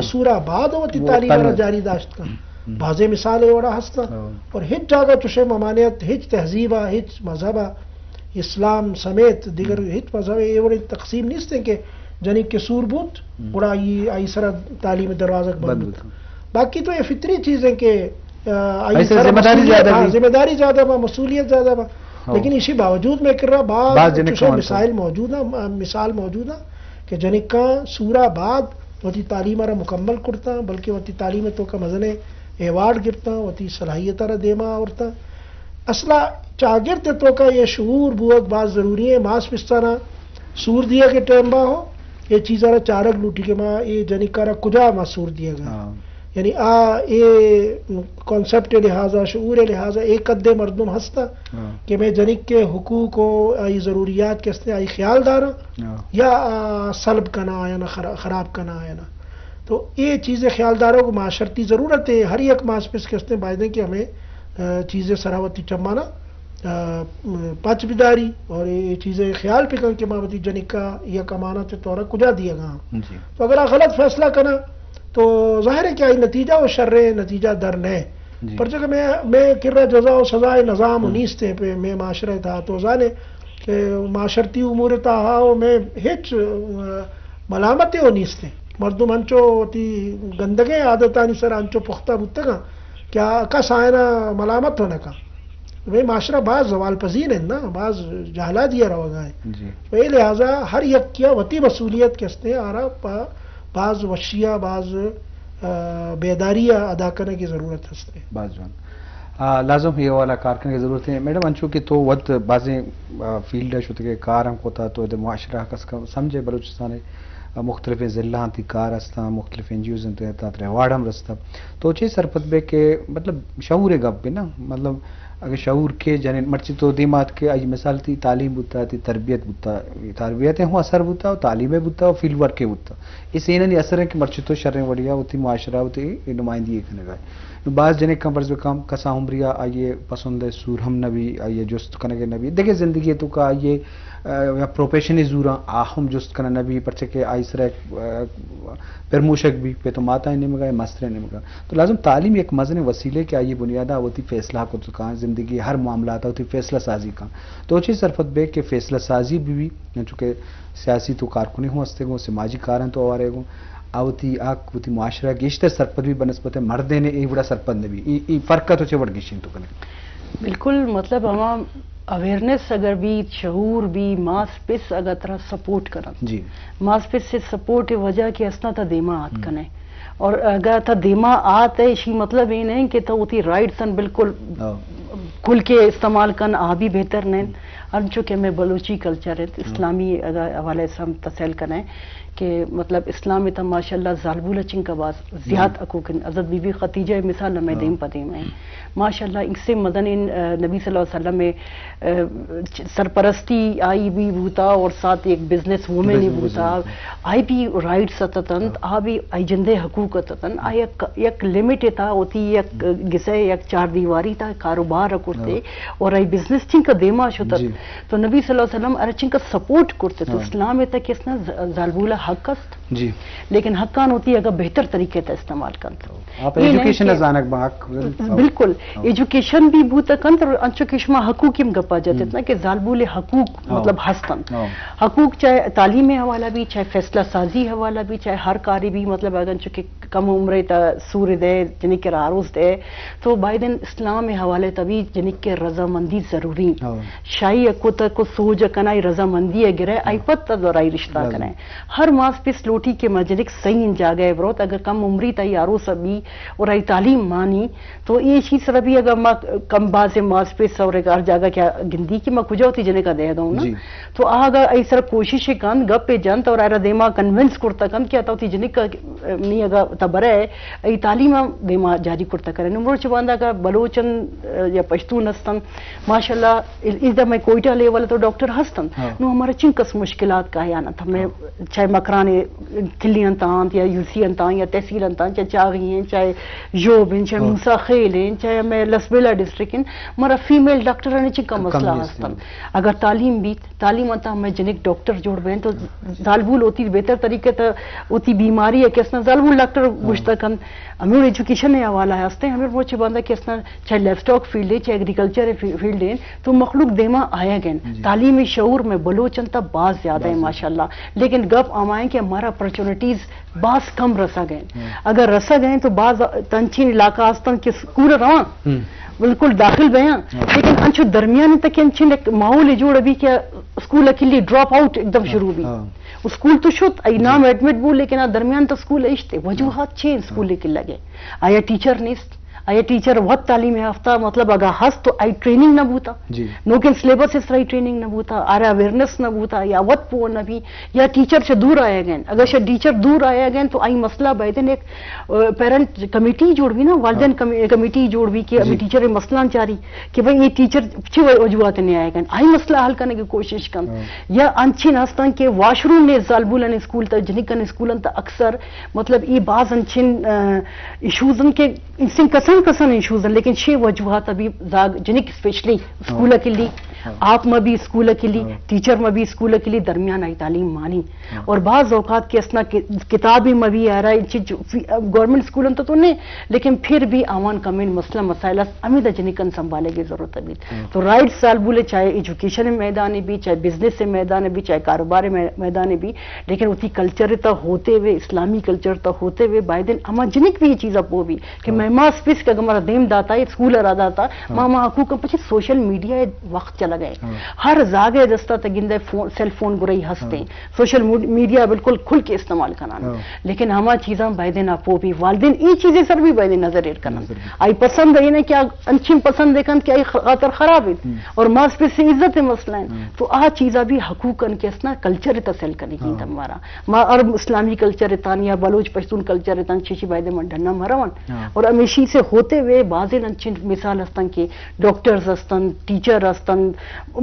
سورہ بعد ہوتی تعلیم را جاری داشت کا بعض مثال وڑا ہستا اور ہچ جاگہ چشے ممانعت ہچ تہذیبہ ہچ مذہبہ اسلام سمیت دیگر ہچ مذہب یہ بڑی تقسیم نہیں تھے کہ جنی کے سور بوت بڑا آئی سرا تعلیم دروازہ بند ہوتا. باقی تو یہ فطری چیز ہے کہ ذمہ داری زیادہ با مسئولیت زیادہ با لیکن اسی باوجود میں کر رہا بعض مثال موجود ہے کہ جنک کا سورہ بعد وتی تعلیم را مکمل کرتا بلکہ وتی تعلیم تو کا مزنے ایوارڈ گرتا وتی صلاحیت را دیما اورتا اصلا چاگرد تو کا یہ شعور بوک بعض ضروری ہے ماس پستانا سور دیا کے ٹائم با ہو یہ چیز را چارک لوٹی کے ماں یہ جنک کا را کجا ما سور دیا گا یعنی یہ کانسیپٹ لہٰذا شعور لہٰذا ایک قد مردم ہستا کہ میں جنک کے حقوق و آئی ضروریات کے استے آئی خیال دارا یا سلب کرنا آیا نا خراب کرنا آیا نا تو یہ چیزیں خیال داروں کو معاشرتی ضرورت ہے ہر ایک ماسپس کے استے باعدے کہ ہمیں چیزیں سراوتی چمانا پچ بداری اور یہ چیزیں خیال پہ کریں کہ ماوتی جنک کا یا کمانا تے طورہ کجا دیا گا تو اگر غلط فیصلہ کرنا تو ظاہر ہے کہ آئی نتیجہ و شر نتیجہ در ہے پر جگہ میں کر رہا جزا و سزائے نظام انیس تھے پہ میں معاشرہ تھا تو جانے کہ معاشرتی امور تھا میں ہچ ملامتیں انیس تھے مردم انچو تی گندگیں عادتانی سر انچو پختہ بودتا گا کیا کس آئینا ملامت ہونے کا میں معاشرہ بعض زوال پذیر ہیں نا بعض جہلا دیا رہا گا ہے لہٰذا ہر یک کیا وتی مسئولیت کے استے آ رہا بعض وشیہ بعض بیداریہ ادا کرنے کی ضرورت ہے بعض جان لازم یہ والا کار کرنے کی ضرورت ہے میڈم انچو کہ تو وقت بعضیں فیلڈ ہوتے کہ کار ہم کوتا تو معاشرہ کس کا سمجھے بلوچستان مختلف ضلع تی کار ہستا مختلف این جی اوز ریوارڈ ہم رستا تو چیز سرپت بے کہ مطلب شعور گپ بھی نا مطلب اگر شعور کے جانے مرچی تو دیمات کے آج مثال تھی تعلیم بوتا تھی تربیت بوتا تربیتیں ہوں اثر بوتا اور تعلیمیں بوتا اور فیلڈ ورک کے بوتا اس نہیں اثر ہے کہ مرچی تو شریں وڑیا ہوتی معاشرہ ہوتی نمائندگی کرنے گئے بعض جنے کم برز کم کسا عمریہ آئیے پسند ہے سور ہم نبی آئیے جست کنگے نبی دیکھیں زندگی تو کا آئیے یا پروفیشنی زورا آہم جست کنا نبی پرچے کہ آئی سر پھر موشک بھی پہ تو ماتا ہی نہیں مگا یا مستر نہیں مگا تو لازم تعلیم ایک مزن وسیلے کہ آئیے بنیادہ ہوتی فیصلہ کو تو کہاں زندگی ہر معاملات ہوتی فیصلہ سازی کا تو چیز سرفت بے کہ فیصلہ سازی بھی چونکہ سیاسی تو کارکنی ہوں ہستے گوں سماجی کارن تو آوارے گوں آوتی آک وتی معاشرہ گیشتر سرپت بھی بنسبت ہے مردے نے ای بڑا سرپت نے بھی ای فرق تو چھے وڑ گیشن تو کنے بالکل مطلب ہم اویئرنیس اگر بھی شعور بھی ماس پس اگر طرح سپورٹ کرن جی ماس پس سے سپورٹ وجہ کہ اسنا تا دیما آت کنے اور اگر تا دیما آت ہے اسی مطلب یہ نہیں کہ تا ہوتی رائٹسن بالکل کھل کے استعمال کن آ بھی بہتر نہیں انچو کہ میں بلوچی کلچر ہے اسلامی حوالے سے ہم تسہیل کریں کہ مطلب اسلام میں ماشاءاللہ ظالبو لچنگ کا باز زیاد اکوکن حضرت بی بی خدیجہ مثال میں دیم پدیم ہے ماشاءاللہ اس سے مدن نبی صلی اللہ علیہ وسلم میں سرپرستی آئی بھی بھوتا اور ساتھ ایک بزنس وومن ہی بھوتا آئی بھی رائٹ ستتن آ بھی آئی جندے حقوق تتن آئی یک لمٹ تھا ہوتی یک گسے یک چار دیواری تھا کاروبار کرتے اور آئی بزنس چنگ کا دیما شتا تو نبی صلی اللہ علیہ وسلم ارچنگ کا سپورٹ کرتے تو اسلام میں تک اس نے ظالبولا حق است جی لیکن حقان ہوتی ہے اگر بہتر طریقے سے استعمال کرتا آپ ایجوکیشن ازانک باق بالکل ایجوکیشن بھی بہت کنت اور انچوکیشن حقوق کی گپا جاتے اتنا کہ ظالبول حقوق مطلب ہستن حقوق چاہے تعلیمی حوالہ بھی چاہے فیصلہ سازی حوالہ بھی چاہے ہر کاری بھی مطلب اگر چونکہ کم عمرے تا سور دے جنک کے عروض دے تو بائدن اسلام حوالے تبھی جنک کے رضامندی ضروری شاہی کو تک کو سوج کنائی رضامندی گرے آئی پتہ دورائی رشتہ کریں ہر ماس پس لوٹی کے مجلک صحیح انجا گئے بروت اگر کم عمری تا یارو سبھی اور آئی تعلیم مانی تو یہ چیز سر بھی اگر میں کم باز ماس پس اور ہر جگہ کیا گندی کی میں کجا ہوتی جنے کا دے دوں نا تو آگا ای سر کوشش کن گپ پہ جنت اور ایرا دیما کنونس کرتا کن کیا ہوتی جنے کا نہیں اگر تبرے ای تعلیم دیما جاری کرتا کرے نمبر چباندہ کا بلوچن یا یا پشتون ہستن ماشاءاللہ اس دا میں کوئٹہ لیول تو ڈاکٹر ہستن نو ہمارے چنکس مشکلات کا آنا تھا میں چاہے مکران کلی انتانت یا یو سی انتان یا تحصیل انتان چاہے چاغی ہیں چاہے جوب ہیں چاہے موسیٰ خیل ہیں چاہے میں لسبیلا ڈسٹرکٹ ہیں ہمارا فیمیل ڈاکٹر نے چنکا مسئلہ ہستن اگر تعلیم بھی تعلیم انتا ہمیں جنک ڈاکٹر جوڑ بین تو ظالبول ہوتی بہتر طریقے تا ہوتی بیماری ہے کہ اسنا ظالبول ڈاکٹر گشتکن ہمیں ایجوکیشن ہے حوالہ ہے ہستے ہمیں موچے باندھا کہ اسنا چاہے لیف سٹاک فیلڈ ہے چاہے ایگریکلچر فیلڈ ہے تو مخلوق دیما آیا گئن تعلیمی شعور میں بلوچن تا بعض زیادہ ہے ماشاءاللہ لیکن گپ آمائیں کہ ہمارا اپرچونٹیز بعض کم رسا گئے اگر رسا گئے تو بعض تنچین علاقہ آستان کے سکول رواں بالکل داخل بیاں لیکن انچو درمیانی تک انچین ایک ماحول جوڑ ابھی کہ اسکول اکیلی ڈراپ آؤٹ ایک دم شروع بھی اسکول تو شد ای نام ایڈمٹ بول لیکن درمیان تو اسکول اشتے وجوہات چھے اسکول کے لگے آیا ٹیچر نیست آیا ٹیچر وقت تعلیم یافتہ مطلب اگر ہس تو آئی ٹریننگ نہ بوتا نوکن سلیبس اس طرح ٹریننگ نہ بوتا آرا اویئرنس نہ بوتا یا وقت پو نہ بھی یا ٹیچر سے دور آیا گئے اگر سے ٹیچر دور آیا گئے تو آئی مسئلہ بیدن ایک پیرنٹ کمیٹی جوڑ بھی نا والدین کمیٹی جوڑ بھی کہ ابھی ٹیچر مسئلہ چاری کہ بھئی یہ ٹیچر چھ وجوہات نہیں آئے گئے آئی مسئلہ حل کرنے کی کوشش کن یا انچین ہستان کہ واش روم نے ظالبولن اسکول تا جنکن اسکولن تا اکثر مطلب یہ بعض انچین ایشوزن کے انسان کسن ایشوز ہیں لیکن چھ وجوہات ابھی جنک اسپیشلی اسکول کے لیے آپ میں بھی اسکول کے لیے ٹیچر میں بھی اسکول کے لیے درمیان آئی تعلیم مانی اور بعض اوقات کے اسنا کتابی میں بھی آ رہا ہے گورنمنٹ اسکول تو نہیں لیکن پھر بھی آوان کمین مسئلہ مسائل امید جنکن سنبھالے کی ضرورت ابھی تو رائٹ سال بولے چاہے ایجوکیشن میدان بھی چاہے بزنس سے میدان بھی چاہے کاروبار میدان بھی لیکن اسی کلچر تا ہوتے ہوئے اسلامی کلچر تا ہوتے ہوئے بائدن اما جنک بھی یہ چیز اب وہ بھی کہ مہما اسپیس کا ہمارا دیم داتا ہے اسکول ارا داتا ماما حقوق پچھے سوشل میڈیا وقت چلا گئے ہر زاگے دستا تگندے سیل فون گرئی ہستے سوشل میڈیا بالکل کھل کے استعمال کرنا لیکن ہما چیزاں بائدن اپو بھی والدین ای چیزیں سر بھی بائدن نظر ایڈ کرنا آئی پسند ہے انہیں کیا انچیم پسند دیکھن کہ آئی خاطر خراب ہے اور ماس پہ سے عزت مسئلہ ہیں تو آ چیزاں بھی حقوقاً کے اسنا کلچر تا سیل کرنے کی ہمارا عرب اسلامی کلچر تان یا بلوچ پشتون کلچر تان چیشی بائدن من ڈھنا مرون اور امیشی سے ہوتے ہوئے بعض انچین مثال ہستن کہ ڈاکٹرز ہستن ٹیچر ہستن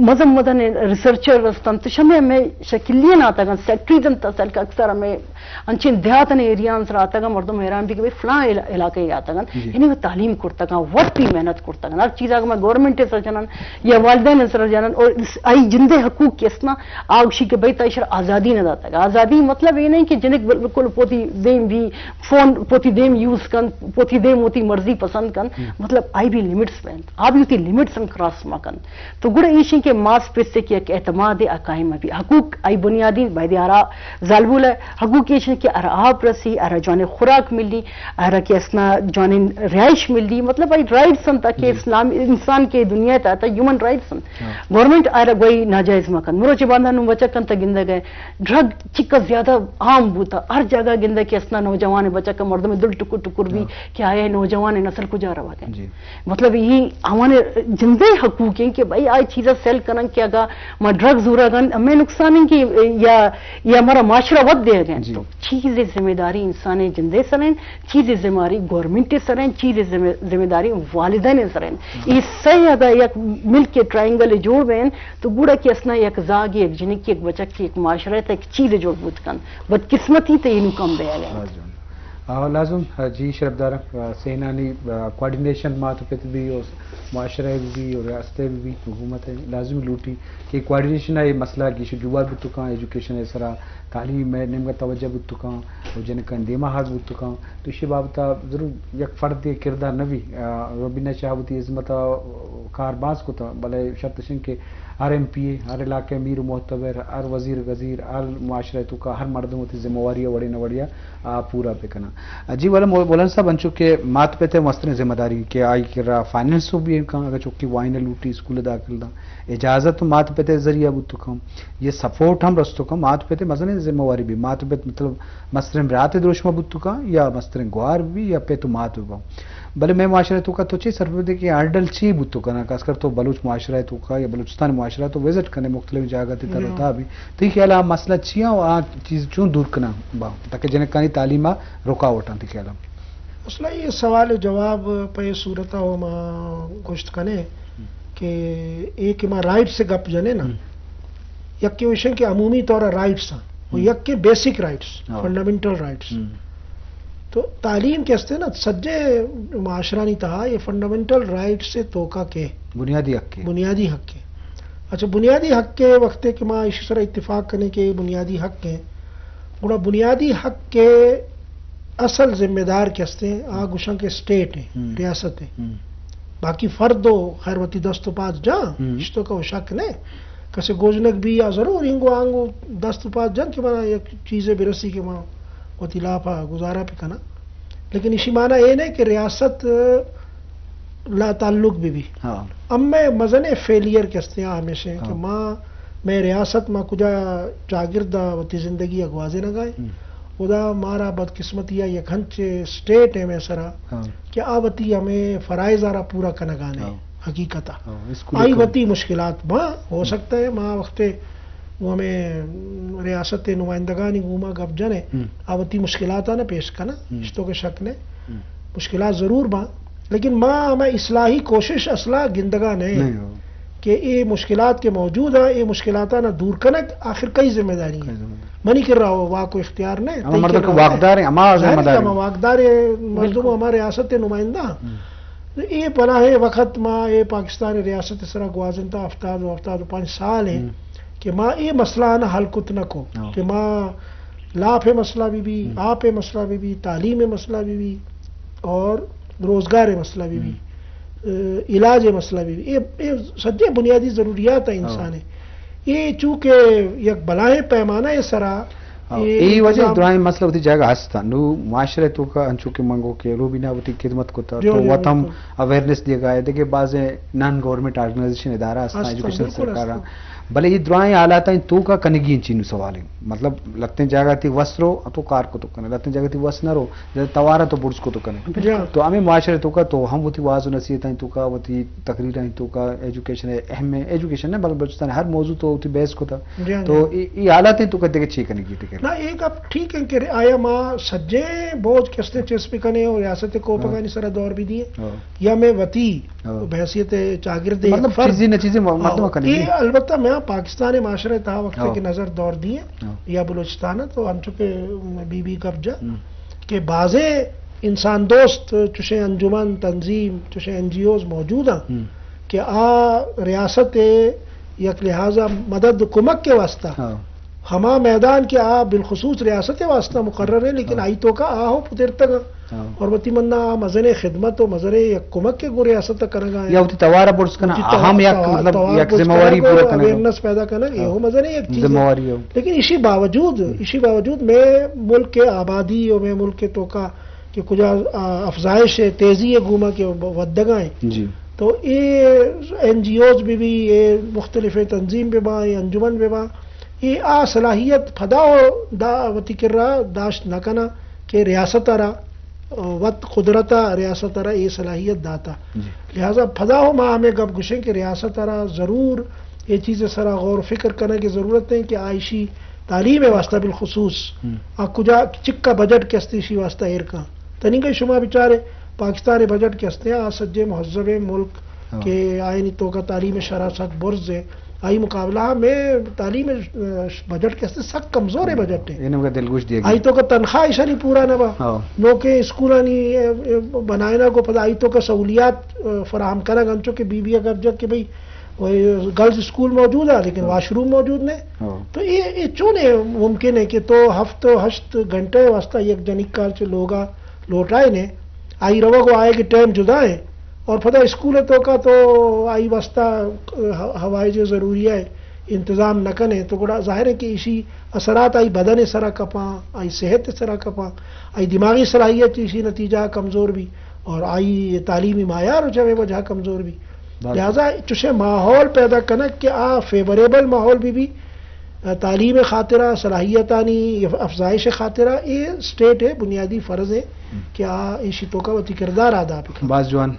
مزم مدن ریسرچر ہستن تو شمع میں شکلیاں آتا گا سیکٹریزن تسل کا اکثر ہمیں انچین دیہاتن ایریانس آتا گا مردم حیران بھی کہ فلاں علاقے آتا گا یعنی وہ تعلیم کرتا گا وقت بھی محنت کرتا گا ہر چیز اگر میں گورنمنٹ سر جانن یا والدین سر جانن اور آئی جندے حقوق کی اسنا آگشی کے بھائی تاشر آزادی نہ داتا گا آزادی مطلب یہ نہیں کہ جنک بالکل پوتی دیم بھی فون پوتی دیم یوز کن پوتی دیم ہوتی مرضی پسند کن مطلب آئی بھی لیمٹس پہن آپ ہوتی لیمٹس کراس مکن تو گڑے ایشی کے ماس پیسے کی ایک اعتماد قائم بھی حقوق آئی بنیادی بائدی آرا ظالبول ہے حقوق ایشی کے ارا آپ رسی ارا جانے خوراک ملی ارا کے اسنا جانے رہائش ملی مطلب آئی رائٹس ہم تاکہ اسلام انسان کے دنیا تا ہیومن رائٹس ہم گورنمنٹ ارا گوئی ناجائز مکن مرو چباندہ نو بچہ کن تا گندہ گئے ڈرگ چکا زیادہ عام بوتا ہر جگہ گندہ کے اسنا نوجوان بچہ کا مردم دل ٹکر ٹکر بھی کہ آئے نوجوان نسل کو جا رہا ہے مطلب یہ ہمارے جندے حقوق ہیں کہ بھائی آئی چیزیں سیل کرن کہ اگر میں ڈرگز ہو رہا گن ہمیں نقصان ہے کہ یا ہمارا معاشرہ وقت دے گئے تو چیز ذمہ داری انسان جندے سرین چیز ذمہ داری گورنمنٹ سرین چیز ذمہ داری والدین سرین یہ صحیح اگر یک مل کے ٹرائنگل جوڑ بین تو گوڑا کی اسنا یک زاگی ایک جنک کی ایک بچہ کی ایک معاشرہ تا ایک چیز جوڑ بود کن بدقسمتی تا یہ کم دیا گیا لازم جی شرف دارا سینانی کوارڈینیشن مات پہ بھی اور معاشرے بھی اور ریاستیں بھی حکومت ہے لازم لوٹی کہ کوارڈینیشن ہے مسئلہ کی شجوعات بھی تکاں ایجوکیشن ہے سرا تعلیم میں نیم کا توجہ بھی تکاں اور جن کا اندیمہ حاض بھی تکاں تو اسی بابتا ضرور یک فرد کردار نوی ربینہ چاہوتی عظمت کار باز کو تھا بلے شرط شن کے ہر ایم پی اے ہر علاقے امیر و معتبر ہر وزیر غزیر ہر معاشرے تو کا ہر مردم ہوتی ذمہ واری وڑی نہ وڑیا پورا پہ کنا جی والا مولانا صاحب انچو کے مات پہ تھے مستن ذمہ داری کہ آئی کر رہا فائنینس بھی کہاں اگر چوکی وائن لوٹی اسکول داخل دا اجازت مات پہ تھے ذریعہ بود تو کم یہ سپورٹ ہم رستو کم مات پہ تھے مثلا ذمہ واری بھی مات پہ مطلب مسترم رات دروشمہ بود تو کہاں یا مسترم گوار بھی یا پہ تو مات بھی بلے میں معاشرے تو کا تو چی سر دے کہ ہرڈل چی بود تو کنا خاص کر تو بلوچ معاشرے تو کا یا بلوچستان معاشرہ تو وزٹ کرنے مختلف جگہ تی طرح تھا بھی تو یہ خیال مسئلہ چیاں اور چیز چون دور کرنا با تاکہ جن کانی تعلیمہ رکاوٹ تی خیال مسئلہ یہ سوال جواب پہ صورت ہو گوشت کنے کہ ایک ماں رائٹ سے گپ جنے نا یک کے وشن کے عمومی طور رائٹس ہیں وہ یک کے بیسک رائٹس فنڈامنٹل رائٹس تو تعلیم کے ہستے نا سجے معاشرہ نہیں تھا یہ فنڈامنٹل رائٹ سے توقع کے بنیادی حق کے اچھا بنیادی حق کے وقت کہ ماں اسی طرح اتفاق کرنے کے بنیادی حق ہیں گوڑا بنیادی حق کے اصل ذمہ دار کے ہستے ہیں آگوشاں کے اسٹیٹ ہیں ریاست ہیں باقی فرد ہو خیر وتی دست و پاس جاں اشتوں کا وہ شک نہیں کسے گوجنک بھی یا ضرور انگو آنگو دست و پاس جاں کہ مانا یک چیزیں برسی کے ماں وتی لاپا گزارا پہ کنا لیکن اسی معنی یہ نہیں کہ ریاست لا تعلق بھی اب میں مزن فیلئر کہتے ہیں ہمیشہ کہ میں ریاست ماں کجا چاگردہ وتی زندگی اگوازے نہ گائے خدا مارا بدقسمتی یا یہ گھنچ اسٹیٹ ہے میں سرا کہ آوتی ہمیں فرائض آرہ پورا کنگانے حقیقتا آئی وتی مشکلات ماں ہو سکتا ہے ماں وقت وہ ہمیں ریاست نمائندگانی گوما گپ جنے آوتی مشکلات آنا پیش کنا اشتوں کے شک نے مشکلات ضرور ماں لیکن ماں ہمیں اصلاحی کوشش اصلاح گندگا نہیں کہ یہ مشکلات کے موجود ہیں یہ مشکلات نہ دور کنک آخر کئی ذمہ داری ہیں منی کر رہا ہو واہ کو اختیار نہیں واقدار مردم ہمارے ریاست نمائندہ یہ پناہ وقت ماں یہ پاکستان ریاست اس طرح گوازنتا ہفتاد 5 سال ہیں کہ ماں یہ مسئلہ نہ حل کت نہ کو کہ ماں لاپ ہے مسئلہ بھی آپ ہے مسئلہ بھی تعلیم ہے مسئلہ بھی اور روزگار ہے مسئلہ بھی علاج ہے مسئلہ بھی یہ سجے بنیادی ضروریات ہیں انسان ہے یہ چونکہ یک بلائیں پیمانہ ہے سرا یہ وجہ دعائیں مسئلہ ہوتی جگہ ہستا نو معاشرے تو کا انچو کے منگو کے رو بینا ہوتی خدمت کو تا تو وطم اویرنس دیا گیا ہے دیکھیں بعض نان گورنمنٹ آرگنائزیشن ادارہ ہستا ایجوکیشن سرکارہ بھلے یہ دعائیں آلات ہیں تو کا کنگی انچینو سوال ہے مطلب لگتے ہیں جگہ تھی وس رو تو کار کو تو کنے لگتے ہیں جگہ تھی وس نہ رو توارا تو برس کو تو کنے تو ہمیں معاشرے تو کا تو ہم ہوتی واضح نصیحت ہیں تو کا ہوتی تقریر ہیں تو کا ایجوکیشن ہے اہم ہے ایجوکیشن ہے بلوچستان ہر موضوع تو ہوتی بیس کو تھا تو یہ آلات ہیں تو کا دیکھے چھ کنگی تھی نا ایک اب ٹھیک ہے کہ آیا ماں سجے بوجھ کستے چسپی کنے اور ریاست کو پکانی سرا دور بھی دیے یا میں وتی بحثیت چاگرد مطلب چیزیں یہ البتہ میں پاکستان معاشرے تھا وقت کی نظر دور دیے یا بلوچستان تو ہم چکے بی قبضہ کہ بعضے انسان دوست چشے انجمن تنظیم چشے NGOs موجود ہیں کہ ریاست یک لہذا مدد کمک کے واسطہ ہما میدان کے بالخصوص ریاست واسطہ مقرر ہے لیکن آئی تو کا ہو پتر تک اور وتی منا مزن خدمت و مزر یک کمک کے گو ریاست کرنگا یا وتی توارا برس کنا اہم یک مطلب یک ذمہ واری پورا کرنا اویئرنس پیدا کرنا یہ ہو مزن ایک چیز ذمہ واری ہو لیکن اسی باوجود میں ملک کے آبادی اور میں ملک کے تو کا کہ کچھ افزائش تیزی ہے گوما کے ودگائیں جی تو یہ NGOs بھی یہ مختلف تنظیم بھی با یہ انجمن بھی با یہ صلاحیت پھدا دا وتی کر رہا داشت نہ کنا کہ ریاست آرہ وقت قدرتا ریاست آرہ یہ صلاحیت داتا لہذا پھدا ہو ماں ہمیں گپ گشیں کہ ریاست آرہ ضرور یہ چیزیں سرا غور و فکر کرنے کی ضرورت ہے کہ عائشی تعلیم واسطہ بالخصوص کجا چکا بجٹ کے استیشی واسطہ ایر کا تنی کہ شما بچارے پاکستان بجٹ کے استے سجے مہذب ملک کے آئینی تو کا تعلیم شرح سخت برز ہے آئی مقابلہ میں تعلیم بجٹ کے استے سخت کمزور ہے بجٹ ہے آئی تو کا تنخواہ ایسا نہیں پورا نہ با نو کے اسکولانی بنائے نہ کو پتا آئی تو کا سہولیات فراہم کرا گنچو کہ بی اگر جب کہ بھئی گرلز اسکول موجود ہے لیکن واش روم موجود نہیں تو یہ چونے ممکن ہے کہ تو ہفتہ 8 گھنٹے واسطہ یک جنک کال سے لوگا لوٹائے نے آئی روا کو آئے کہ ٹائم جدا ہے اور پتہ اسکول تو کا تو آئی واسطہ ہوائی جو ضروری ہے انتظام نہ کنے تو گوڑا ظاہر ہے کہ اسی اثرات آئی بدن سرا کپاں آئی صحت سرا کپاں آئی دماغی صلاحیت اسی نتیجہ کمزور بھی اور آئی تعلیمی معیار جب وجہ کمزور بھی لہذا چوشے ماحول پیدا کرنا کہ فیوریبل ماحول بھی تعلیم خاطرہ صلاحیتانی افزائش خاطرہ یہ اسٹیٹ ہے بنیادی فرض ہے کہ ایشی تو کا وتی کردار ادا بکن بعض جوان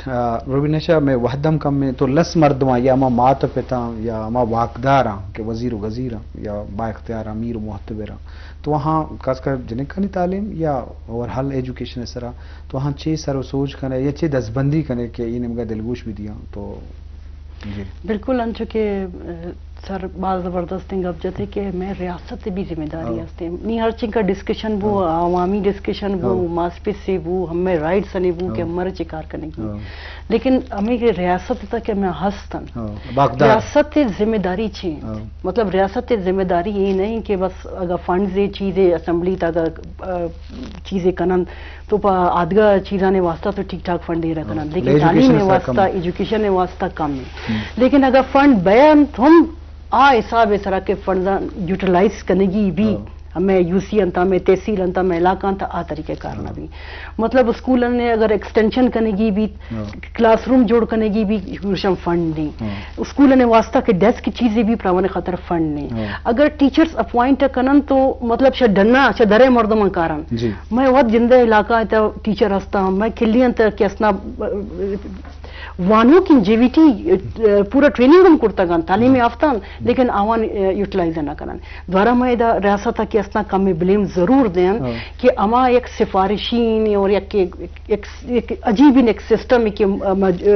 روبینشا میں وحدم کم میں تو لس مردماں یا اما مات پتا یا اما واقداراں کہ وزیر و غزیراں یا با اختیار امیر و محتبراں تو وہاں خاص کر جنہیں کنی تعلیم یا اور حل ایجوکیشن اس طرح تو وہاں چھ سر و سوچ کرے یا چھ دستبندی کرے کہ یہ نمگا دلگوش بھی دیا تو جی بالکل انچو کہ سر بعض زبردست گپ جاتے کہ میں ریاست بھی ذمہ داری ہستے نہیں ہر چیز کا ڈسکشن وہ عوامی ڈسکشن وہ ماسپس سے وہ ہمیں رائٹس نے وہ کہ ہمارے چکار کرنے کی لیکن ہمیں ریاست تک کہ میں ہستن ریاست ذمہ داری چھی مطلب ریاست ذمہ داری یہ نہیں کہ بس اگر فنڈز چیزیں اسمبلی تک چیزیں کنن تو آدھگا چیزاں نے واسطہ تو ٹھیک ٹھاک فنڈ دے رکھنا لیکن تعلیم نے واسطہ ایجوکیشن نے واسطہ کم ہے لیکن اگر فنڈ بیان ہم حساب اس طرح کے فنڈ یوٹیلائز کرنے کی بھی ہمیں یو سی انتا میں تحصیل انتا میں علاقہ انتا طریقے کارنا بھی مطلب اسکول نے اگر ایکسٹینشن کرنے کی بھی کلاس روم جوڑ کرنے کی بھی فنڈ نہیں اسکول نے واسطہ کے ڈیسک کی چیزیں بھی پرانے خاطر فنڈ نہیں اگر ٹیچرز اپوائنٹ کرن تو مطلب ڈرنا درے مردم کارن میں وقت جندہ علاقہ ٹیچر ہستا میں کھلی انتا کہ اسنا وانو کی جی وی ٹی پورا ٹریننگ ہم کرتا گان تعلیم یافتان لیکن آوان یوٹیلائز نہ کرن دوارا میں دا ریاست کی اسنا کم بلیم ضرور دیں کہ اما ایک سفارشین اور ایک عجیب ایک سسٹم کہ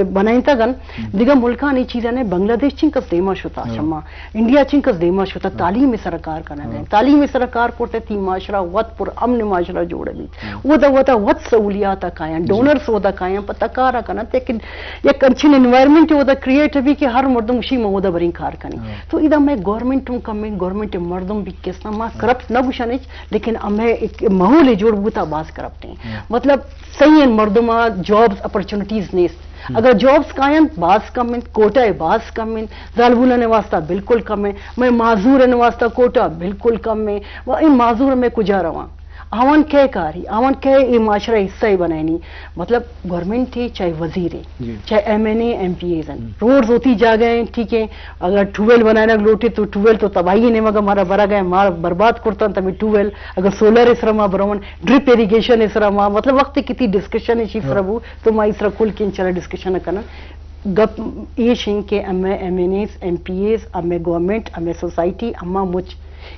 بنائیں تا گن دیگا ملکان یہ چیزیں نے بنگلہ دیش چنکس دیما شتا شما انڈیا چنکس دیما شتا تعلیم سرکار کرنا دیں تعلیم سرکار کرتے تھی معاشرہ وط پر امن معاشرہ جوڑے بھی وہ دا وط سہولیات قائم ڈونرز وہ دا قائم پتہ کارا کرنا لیکن ایک اچھی انوائرمنٹ ہوتا کریٹ بھی کہ ہر مردم اسی میں ہوتا برین کار کریں تو ادھا میں گورنمنٹ ہوں کم گورنمنٹ مردم بھی کس نہ کرپٹ نہ بشانے لیکن ہمیں ایک ماحول جوڑ بوتا باز کرپٹ ہیں مطلب صحیح ہیں مردم جابز اپرچونٹیز نیست اگر جابز قائم باز کم ہیں کوٹا ہے باز کم ہیں ظالبون نے واسطہ بالکل کم ہے میں معذور نے واسطہ کوٹا بالکل کم ہے ان معذور میں کجا رواں آوان کہے کاری آوان کہے یہ معاشرہ حصہ ہی بنائنی مطلب گورنمنٹ تھی چاہے وزیر ہے چاہے M N A M P As ہیں روڈز ہوتی جا گئے ٹھیک ہے اگر ٹویل بنانا لوٹے تو ٹویل تو تباہی نہیں مگر ہمارا برا گئے مار برباد کرتا تب ٹویل اگر سولر اس طرح برون ڈرپ ایریگیشن اس طرح مطلب وقت کتنی ڈسکشن ہے شیف ربو تو میں اس طرح کھل کے انشاءاللہ ڈسکشن کرنا گپ یہ شنگ کے M N As M P As امی گورنمنٹ امی سوسائٹی اما مجھ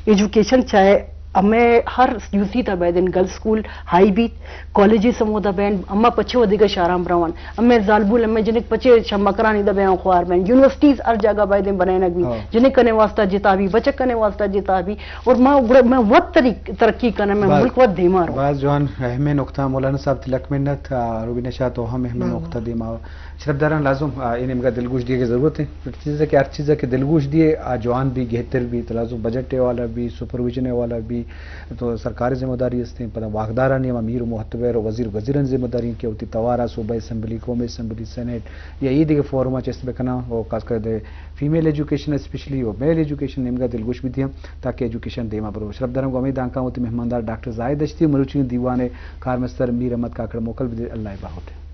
ایجوکیشن چاہے ہمیں ہر یوسی تا بیدن گرل سکول ہائی بھی کالجی سمودا بین اما پچھے ودیگا شارام روان ہمیں ظالبول ہمیں جنک پچھے شمکرانی دا بیان خوار بین یونیورسٹیز ہر جگہ بیدن بنائے بھی جنک کنے واسطہ جتا بھی بچک کنے واسطہ جتا بھی اور میں وقت ترقی کرنا میں ملک وقت دیما رہا بعض جوان اہم نقطہ مولانا صاحب تلک منت روبینہ شاہ تو ہم اہم نقطہ دیما شرف داران لازم انہیں مگا دلگوش دیے کی ضرورت ہے چیز ہے کہ ہر چیز ہے کہ دلگوش دیے جوان بھی گہتر بھی لازم بجٹ والا بھی سپرویژن والا بھی تو سرکاری ذمہ داری اس نے پتہ واقداران امیر و محتبر و وزیر وزیرن ذمہ داری کہ ہوتی توارا صوبہ اسمبلی قومی اسمبلی سینیٹ یا یہ دیگر فورما چیز بکنا وہ خاص کر دے فیمیل ایجوکیشن اسپیشلی اور میل ایجوکیشن نمگا دلگوش بھی دیا تاکہ ایجوکیشن دیما برو شرف داروں کو امید آنکھا ہوتی مہماندار ڈاکٹر زاہد اشتی مروچی دیوان کارمستر میر احمد کاکڑ موکل بھی اللہ باہوتے